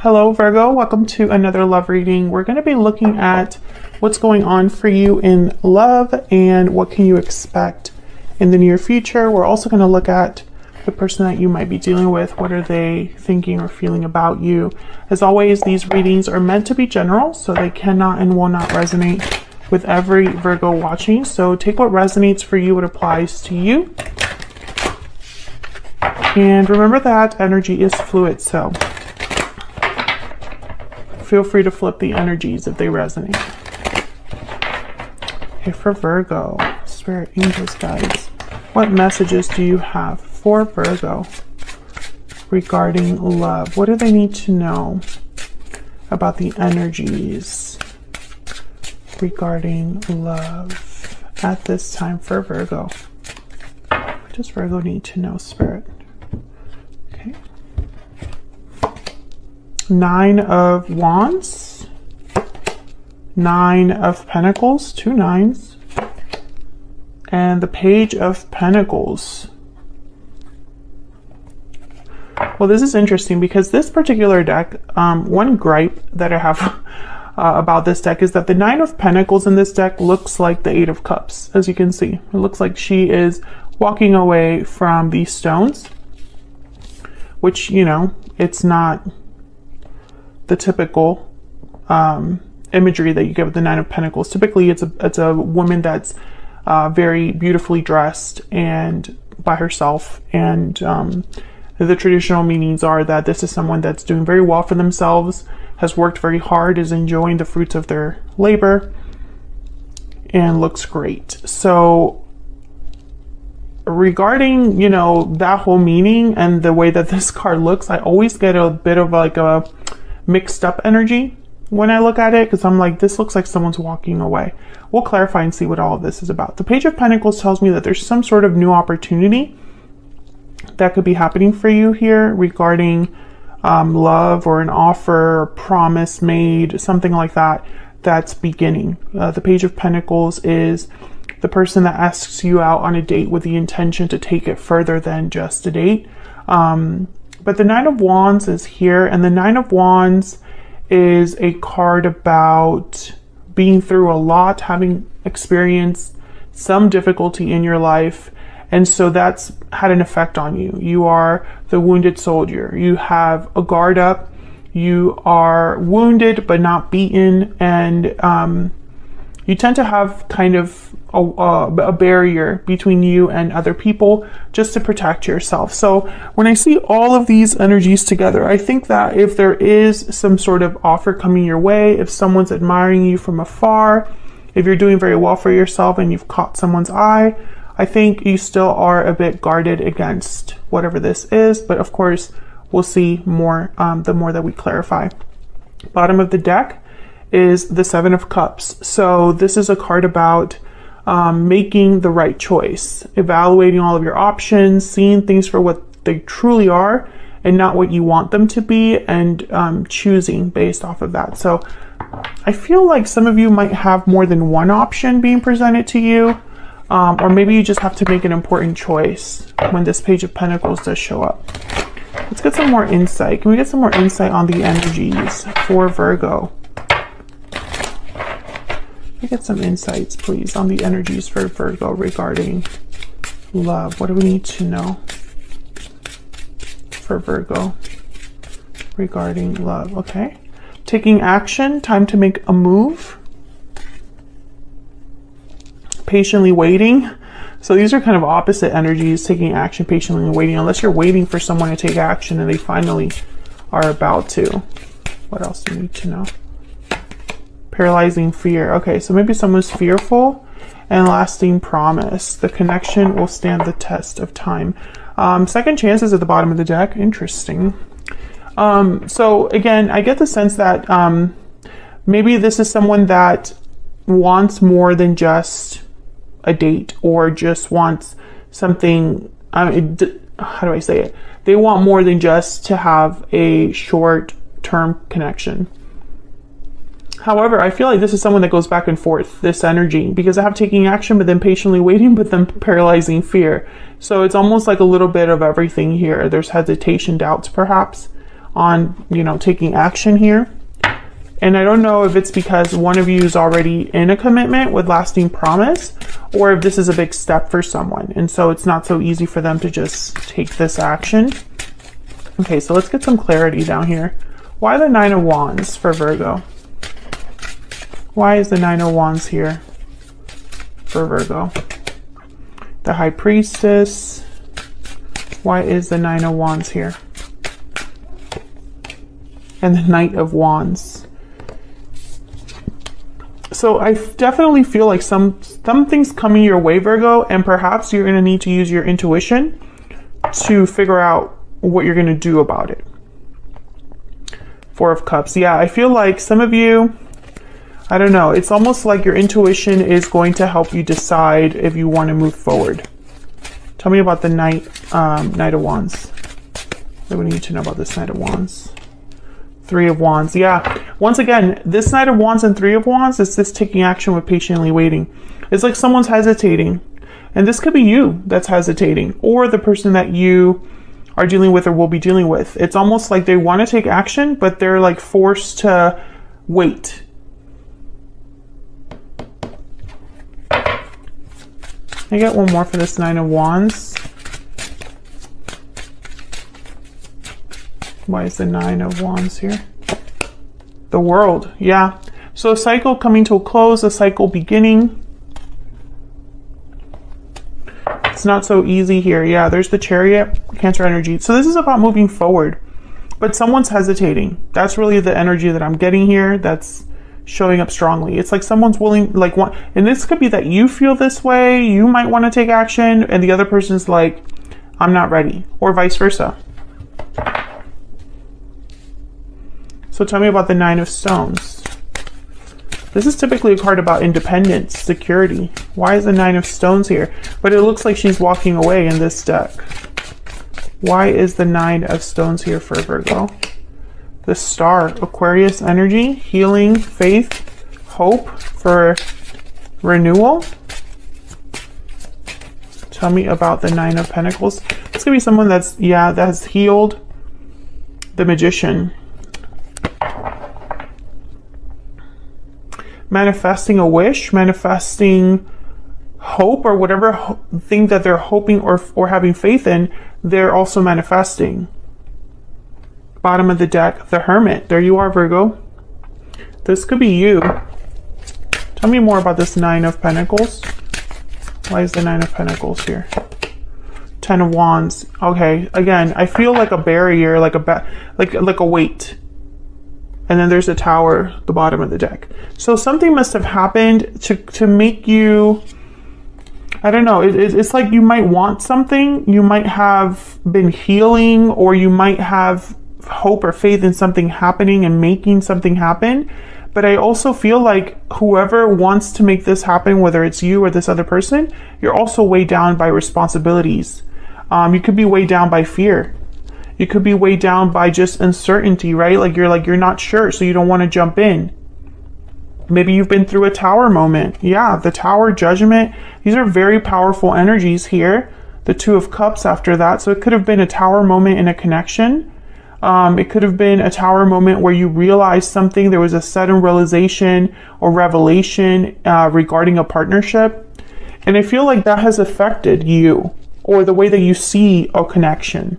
Hello Virgo, welcome to another love reading. We're going to be looking at what's going on for you in love and what can you expect in the near future. We're also going to look at the person that you might be dealing with. What are they thinking or feeling about you? As always, these readings are meant to be general, so they cannot and will not resonate with every Virgo watching. So take what resonates for you, what applies to you. And remember that energy is fluid, so feel free to flip the energies if they resonate. Okay, for Virgo, Spirit, Angels, guides, what messages do you have for Virgo regarding love? What do they need to know about the energies regarding love at this time for Virgo? What does Virgo need to know, Spirit? Okay. 9 of Wands, 9 of Pentacles, 2 9s, and the Page of Pentacles. Well, this is interesting because this particular deck, one gripe that I have about this deck is that the 9 of Pentacles in this deck looks like the 8 of Cups, as you can see. It looks like she is walking away from these stones, which, you know, it's not the typical imagery that you get with the 9 of Pentacles. Typically, it's a woman that's very beautifully dressed and by herself, and the traditional meanings are that this is someone that's doing very well for themselves, has worked very hard, is enjoying the fruits of their labor, and looks great. So regarding, you know, that whole meaning and the way that this card looks, I always get a bit of like a mixed up energy when I look at it, because I'm like, this looks like someone's walking away. We'll clarify and see what all of this is about. The Page of Pentacles tells me that there's some sort of new opportunity that could be happening for you here regarding love, or an offer or promise made, something like that, that's beginning. The Page of Pentacles is the person that asks you out on a date with the intention to take it further than just a date. But the 9 of Wands is here, and the 9 of Wands is a card about being through a lot, having experienced some difficulty in your life, and so that's had an effect on you. You are the wounded soldier. You have a guard up. You are wounded but not beaten, and you tend to have kind of a barrier between you and other people just to protect yourself. So when I see all of these energies together, I think that if there is some sort of offer coming your way, if someone's admiring you from afar, if you're doing very well for yourself and you've caught someone's eye, I think you still are a bit guarded against whatever this is. But of course, we'll see more the more that we clarify. Bottom of the deck is the 7 of Cups. So this is a card about making the right choice, evaluating all of your options, seeing things for what they truly are and not what you want them to be, and choosing based off of that. So I feel like some of you might have more than one option being presented to you, or maybe you just have to make an important choice when this Page of Pentacles does show up. Let's get some more insight. Can we get some more insight on the energies for Virgo? Can we get some insights, please, on the energies for Virgo regarding love? What do we need to know for Virgo regarding love? Okay. Taking action, time to make a move. Patiently waiting. So these are kind of opposite energies, taking action, patiently waiting, unless you're waiting for someone to take action and they finally are about to. What else do you need to know? Paralyzing fear. Okay, so maybe someone's fearful. And lasting promise. The connection will stand the test of time. Second chances at the bottom of the deck. Interesting. So again, I get the sense that maybe this is someone that wants more than just a date, or just wants something, how do I say it? They want more than just to have a short-term connection. However, I feel like this is someone that goes back and forth, this energy, because I have taking action, but then patiently waiting, but then paralyzing fear. So it's almost like a little bit of everything here. There's hesitation, doubts, perhaps, on, you know, taking action here. And I don't know if it's because one of you is already in a commitment with lasting promise, or if this is a big step for someone. And so it's not so easy for them to just take this action. Okay, so let's get some clarity down here. Why the Nine of Wands for Virgo? Why is the Nine of Wands here for Virgo? The High Priestess. Why is the Nine of Wands here? And the Knight of Wands. So I definitely feel like something's coming your way, Virgo, and perhaps you're going to need to use your intuition to figure out what you're going to do about it. Four of Cups. Yeah, I feel like some of you, I don't know, it's almost like your intuition is going to help you decide if you want to move forward. Tell me about the Knight of Wands. What do we need to know about this Knight of Wands? Three of Wands. Yeah, once again, this Knight of Wands and Three of Wands is this taking action with patiently waiting. It's like someone's hesitating, and this could be you that's hesitating, or the person that you are dealing with or will be dealing with. It's almost like they want to take action, but they're like forced to wait. I get one more for this Nine of Wands. Why is the Nine of Wands here? The World. Yeah. So a cycle coming to a close, a cycle beginning. It's not so easy here. Yeah, there's the Chariot, Cancer energy. So this is about moving forward, but someone's hesitating. That's really the energy that I'm getting here. That's showing up strongly. It's like someone's willing, like, one, and this could be that you feel this way, you might want to take action, and the other person's like, I'm not ready, or vice versa. So tell me about the Nine of Stones. This is typically a card about independence, security. Why is the Nine of Stones here? But it looks like she's walking away in this deck. Why is the Nine of Stones here for Virgo? The Star, Aquarius energy, healing, faith, hope for renewal. Tell me about the Nine of Pentacles. It's gonna be someone that's, yeah, that has healed. The Magician. Manifesting a wish, manifesting hope, or whatever thing that they're hoping or having faith in, they're also manifesting. Bottom of the deck, the Hermit. There you are, Virgo. This could be you. Tell me more about this Nine of Pentacles. Why is the Nine of Pentacles here? Ten of Wands. Okay, again, I feel like a barrier, like a weight. And then there's a Tower, the bottom of the deck. So something must have happened to make you, I don't know, it's like you might want something, you might have been healing, or you might have hope or faith in something happening and making something happen. But I also feel like whoever wants to make this happen, whether it's you or this other person, you're also weighed down by responsibilities. You could be weighed down by fear. You could be weighed down by just uncertainty, right? Like you're not sure, so you don't want to jump in. Maybe you've been through a Tower moment. Yeah, the Tower, Judgment. These are very powerful energies here. The Two of Cups after that. So it could have been a Tower moment in a connection. It could have been a Tower moment where you realized something. There was a sudden realization or revelation regarding a partnership. And I feel like that has affected you or the way that you see a connection.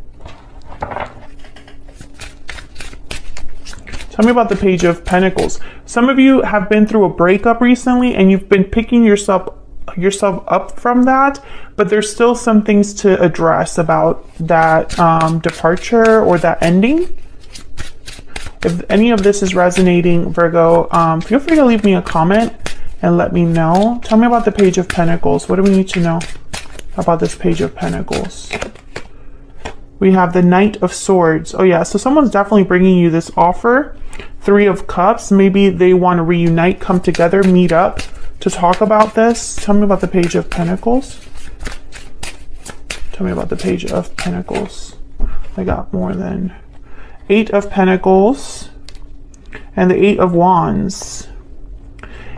Tell me about the Page of Pentacles. Some of you have been through a breakup recently and you've been picking yourself up from that, but there's still some things to address about that departure or that ending. If any of this is resonating, Virgo, feel free to leave me a comment and let me know. Tell me about the Page of Pentacles. What do we need to know about this Page of Pentacles? We have the Knight of Swords. Oh yeah, so someone's definitely bringing you this offer. Three of Cups. Maybe they want to reunite, come together, meet up to talk about this. Tell me about the Page of Pentacles. Tell me about the Page of Pentacles. I got more than Eight of Pentacles and the Eight of Wands.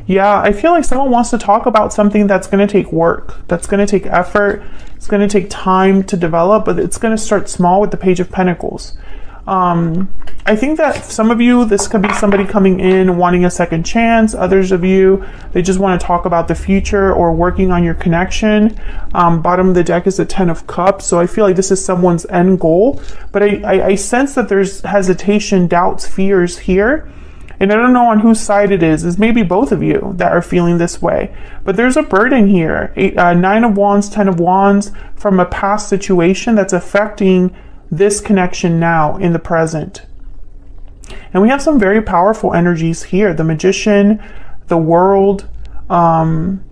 Yeah, I feel like someone wants to talk about something that's going to take work, that's going to take effort, it's going to take time to develop, but it's going to start small with the Page of Pentacles. I think that some of you, this could be somebody coming in wanting a second chance. Others of you, they just want to talk about the future or working on your connection. Bottom of the deck is the 10 of Cups. So I feel like this is someone's end goal. But I sense that there's hesitation, doubts, fears here. And I don't know on whose side it is. It's maybe both of you that are feeling this way. But there's a burden here. 9 of Wands, 10 of Wands from a past situation that's affecting this connection now in the present. And we have some very powerful energies here. The Magician, the World, the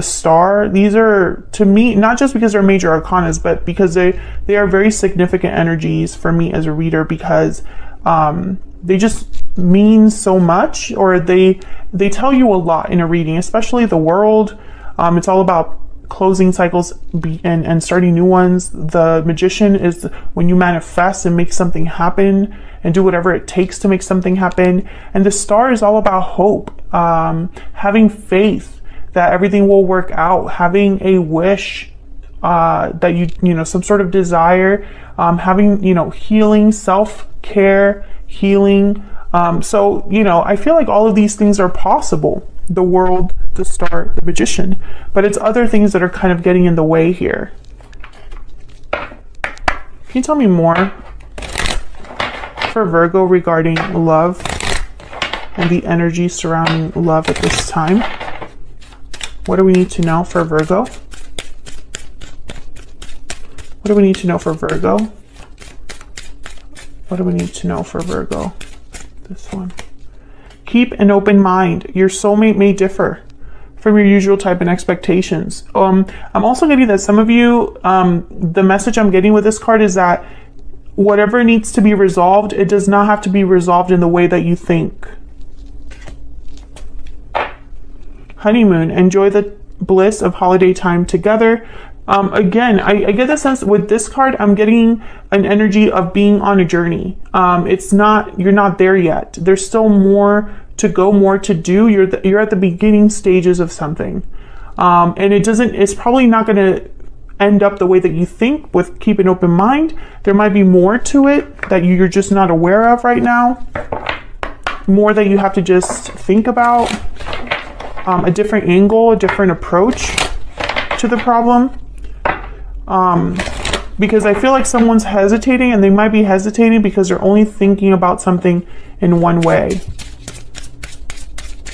Star. These are, to me, not just because they're major arcanas, but because they are very significant energies for me as a reader, because they just mean so much, or they tell you a lot in a reading, especially the World. It's all about closing cycles and starting new ones. The Magician is when you manifest and make something happen and do whatever it takes to make something happen. And the Star is all about hope, having faith that everything will work out, having a wish, that you know, some sort of desire, having, you know, healing, self-care, healing. So, you know, I feel like all of these things are possible. The World, the Star, the Magician, but it's other things that are kind of getting in the way here. Can you tell me more for Virgo regarding love and the energy surrounding love at this time? What do we need to know for Virgo? What do we need to know for Virgo? What do we need to know for Virgo? This one. Keep an open mind. Your soulmate may differ from your usual type and expectations. I'm also getting that some of you, the message I'm getting with this card is that whatever needs to be resolved, it does not have to be resolved in the way that you think. Honeymoon. Enjoy the bliss of holiday time together. Again, I get the sense with this card, I'm getting an energy of being on a journey. It's not, you're not there yet. There's still more to go, more to do. You're at the beginning stages of something. And it's probably not going to end up the way that you think with keep an open mind. There might be more to it that you're just not aware of right now. More that you have to just think about. A different angle, a different approach to the problem. Because I feel like someone's hesitating, and they might be hesitating because they're only thinking about something in one way.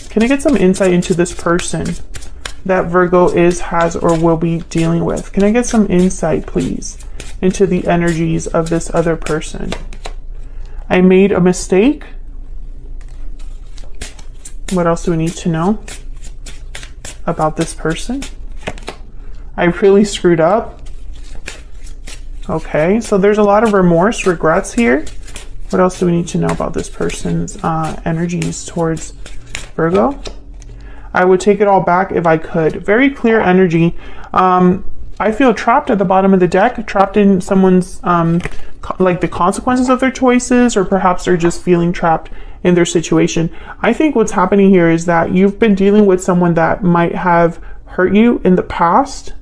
Can I get some insight into this person that Virgo has, or will be dealing with? Can I get some insight, please, into the energies of this other person? I made a mistake. What else do we need to know about this person? I really screwed up. Okay, so there's a lot of remorse, regrets here. What else do we need to know about this person's energies towards Virgo? I would take it all back if I could. Very clear energy. I feel trapped at the bottom of the deck, trapped in someone's, like the consequences of their choices, or perhaps they're just feeling trapped in their situation. I think what's happening here is that you've been dealing with someone that might have hurt you in the past.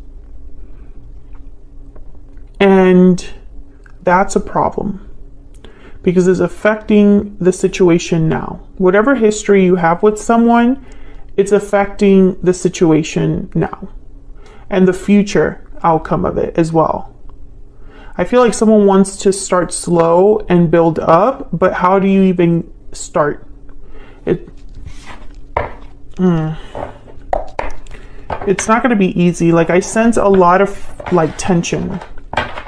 And that's a problem because it's affecting the situation now. Whatever history you have with someone, it's affecting the situation now and the future outcome of it as well. I feel like someone wants to start slow and build up, but how do you even start? It's not going to be easy. Like, I sense a lot of like tension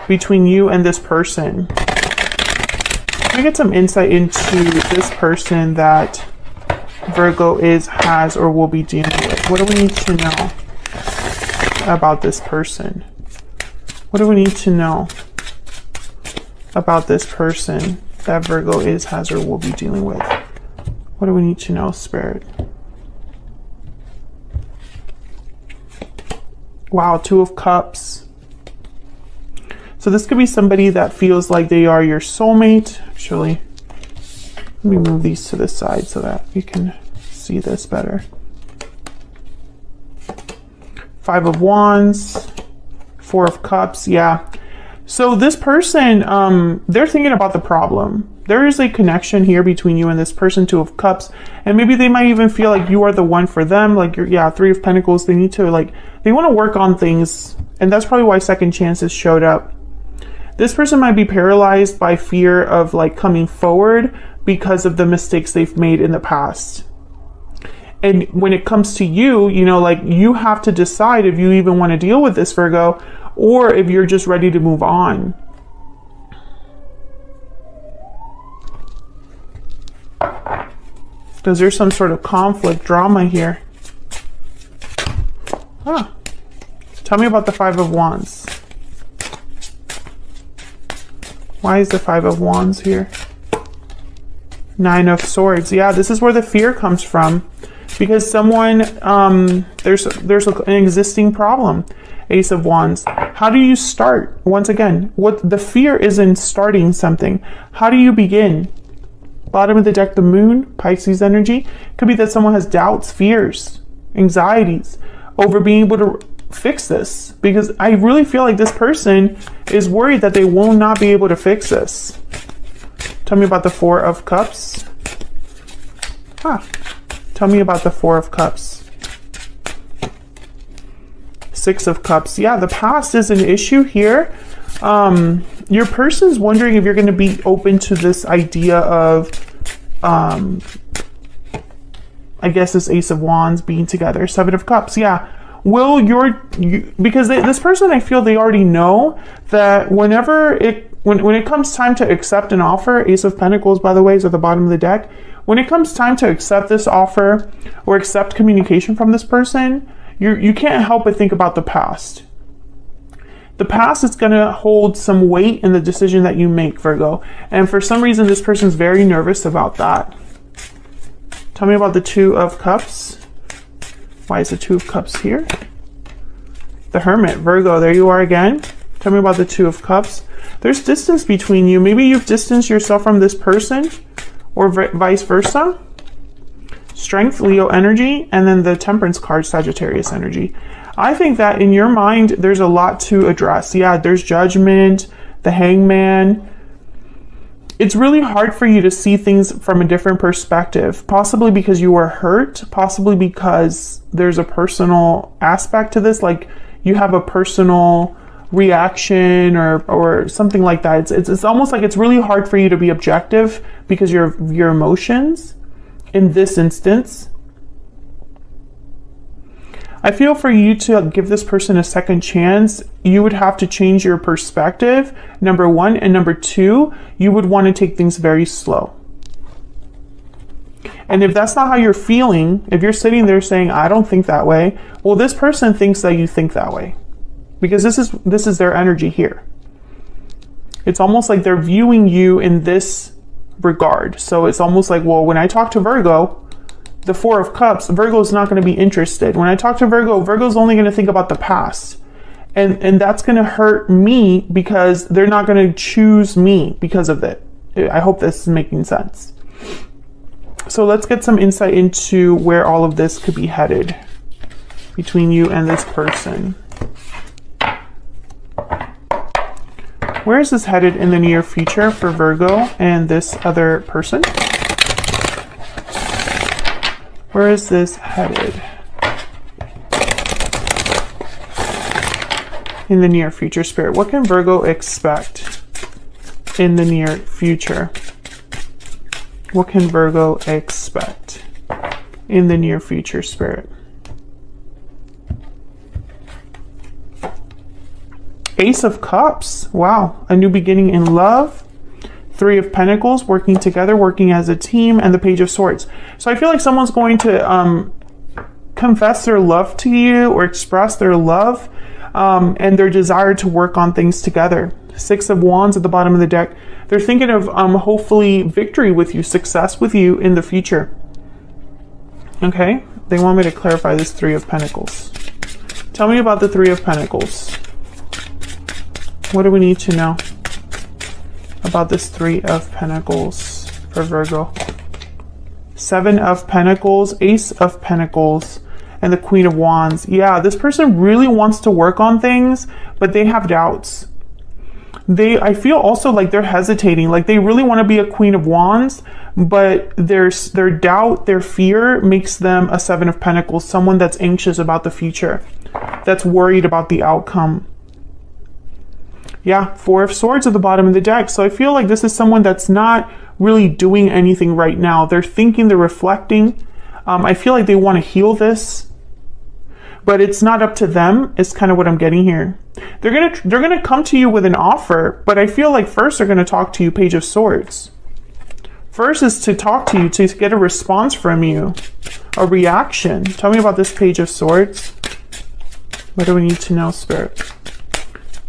between you and this person. Can I get some insight into this person that Virgo has, or will be dealing with? What do we need to know about this person? What do we need to know about this person that Virgo has, or will be dealing with? What do we need to know, Spirit? Wow, 2 of Cups. So this could be somebody that feels like they are your soulmate. Actually, let me move these to the side so that you can see this better. 5 of Wands, 4 of Cups. Yeah. So this person, they're thinking about the problem. There is a connection here between you and this person, Two of Cups, and maybe they might even feel like you are the one for them. Like you're, yeah, Three of Pentacles. They need to they want to work on things, and that's probably why second chances showed up. This person might be paralyzed by fear of coming forward because of the mistakes they've made in the past. And when it comes to you, you have to decide if you even want to deal with this, Virgo, or if you're just ready to move on. Because there's some sort of conflict, drama here. Huh. Tell me about the Five of Wands. Why is the Five of Wands here? Nine of Swords. Yeah, this is where the fear comes from. Because someone, there's an existing problem. Ace of Wands. How do you start? Once again, what the fear is in starting something. How do you begin? Bottom of the deck, the Moon, Pisces energy. Could be that someone has doubts, fears, anxieties over being able to fix this. Because I really feel like this person is worried that they will not be able to fix this. Tell me about the Four of Cups. Huh. Tell me about the Four of Cups. Six of Cups. Yeah, the past is an issue here. Your person's wondering if you're going to be open to this idea of, I guess this Ace of Wands being together. Seven of Cups. Yeah. Will because this person, I feel they already know that when it comes time to accept an offer, Ace of Pentacles, by the way, is at the bottom of the deck. When it comes time to accept this offer or accept communication from this person, you can't help but think about the past. The past is going to hold some weight in the decision that you make, Virgo. And for some reason, this person's very nervous about that. Tell me about the Two of Cups. Why is the Two of Cups here? The Hermit, Virgo, there you are again. Tell me about the Two of Cups. There's distance between you. Maybe you've distanced yourself from this person, or vice versa. Strength, Leo energy, and then the Temperance card, Sagittarius energy. I think that in your mind, there's a lot to address. Yeah, there's Judgment, the Hangman. It's really hard for you to see things from a different perspective, possibly because you were hurt, possibly because there's a personal aspect to this, like you have a personal reaction or something like that. It's almost like it's really hard for you to be objective because your emotions in this instance. I feel for you to give this person a second chance, you would have to change your perspective, number one, and number two, you would want to take things very slow. And if that's not how you're feeling, if you're sitting there saying, I don't think that way, well, this person thinks that you think that way. Because this is their energy here. It's almost like they're viewing you in this regard. So it's almost like, well, when I talk to Virgo, the Four of Cups, Virgo's not going to be interested. When I talk to Virgo, Virgo's only going to think about the past. And that's going to hurt me because they're not going to choose me because of it. I hope this is making sense. So let's get some insight into where all of this could be headed between you and this person. Where is this headed in the near future for Virgo and this other person? Where is this headed in the near future, Spirit? What can Virgo expect in the near future? What can Virgo expect in the near future, Spirit? Ace of Cups. Wow. A new beginning in love. Three of Pentacles, working together, working as a team, and the Page of Swords. So I feel like someone's going to confess their love to you or express their love and their desire to work on things together. Six of Wands at the bottom of the deck. They're thinking of hopefully victory with you, success with you in the future. Okay? They want me to clarify this Three of Pentacles. Tell me about the Three of Pentacles. What do we need to know about this Three of Pentacles for Virgo? Seven of Pentacles, Ace of Pentacles, and the Queen of Wands. Yeah, this person really wants to work on things, but they have doubts. I feel also like they're hesitating, like they really want to be a Queen of Wands, but their doubt, their fear makes them a Seven of Pentacles, someone that's anxious about the future, that's worried about the outcome. Yeah, Four of Swords at the bottom of the deck. So I feel like this is someone that's not really doing anything right now. They're thinking, they're reflecting. I feel like they want to heal this, but it's not up to them. It's kind of what I'm getting here. They're gonna come to you with an offer, but I feel like first they're gonna talk to you, Page of Swords. First is to talk to you, to get a response from you, a reaction. Tell me about this Page of Swords. What do we need to know, Spirit?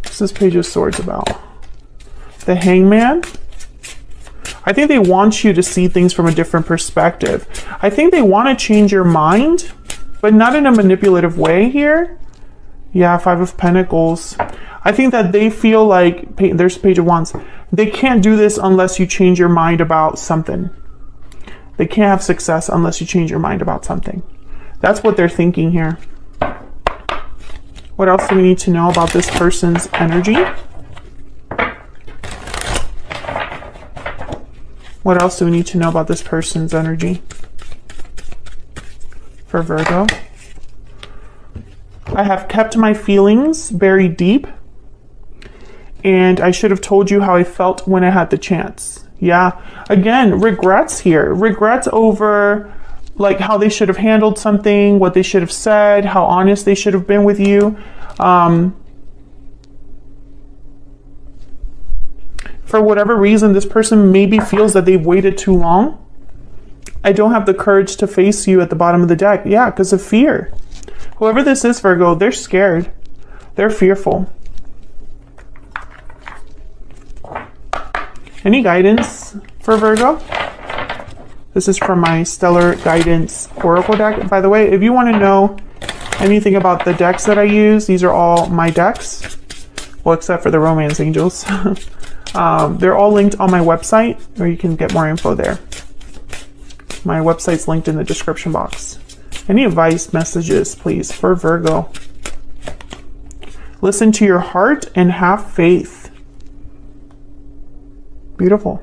What's this Page of Swords about? The Hangman. I think they want you to see things from a different perspective. I think they want to change your mind, but not in a manipulative way here. Yeah, Five of Pentacles. I think that they feel like, there's Page of Wands. They can't do this unless you change your mind about something. They can't have success unless you change your mind about something. That's what they're thinking here. What else do we need to know about this person's energy? What else do we need to know about this person's energy? For Virgo. I have kept my feelings buried deep, and I should have told you how I felt when I had the chance. Yeah, again, regrets here. Regrets over like how they should have handled something, what they should have said, how honest they should have been with you. For whatever reason, this person maybe feels that they've waited too long. I don't have the courage to face you at the bottom of the deck. Yeah, because of fear. Whoever this is, Virgo, they're scared. They're fearful. Any guidance for Virgo? This is from my Stellar Guidance Oracle deck. By the way, if you want to know anything about the decks that I use, these are all my decks. Well, except for the Romance Angels. They're all linked on my website, or you can get more info there. My website's linked in the description box. Any advice, messages, please, for Virgo? Listen to your heart and have faith. Beautiful.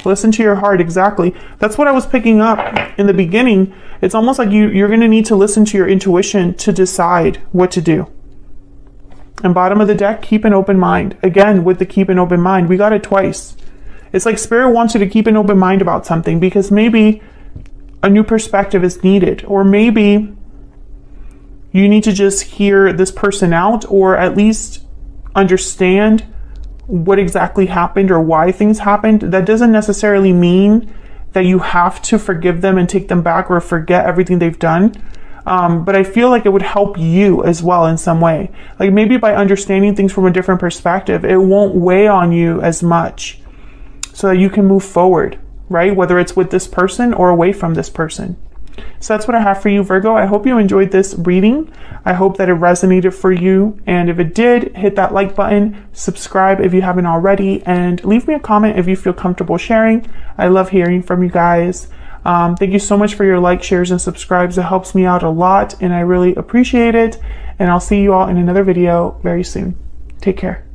Listen to your heart, exactly. That's what I was picking up in the beginning. It's almost like you're going to need to listen to your intuition to decide what to do. And bottom of the deck, keep an open mind. Again, with the keep an open mind, we got it twice. It's like Spirit wants you to keep an open mind about something, because maybe a new perspective is needed, or maybe you need to just hear this person out, or at least understand what exactly happened or why things happened. That doesn't necessarily mean that you have to forgive them and take them back or forget everything they've done. But I feel like it would help you as well in some way. Like maybe by understanding things from a different perspective, it won't weigh on you as much, so that you can move forward, right? Whether it's with this person or away from this person. So that's what I have for you, Virgo. I hope you enjoyed this reading. I hope that it resonated for you. And if it did, hit that like button, subscribe if you haven't already, and leave me a comment if you feel comfortable sharing. I love hearing from you guys. Thank you so much for your likes, shares, and subscribes. It helps me out a lot, and I really appreciate it. And I'll see you all in another video very soon. Take care.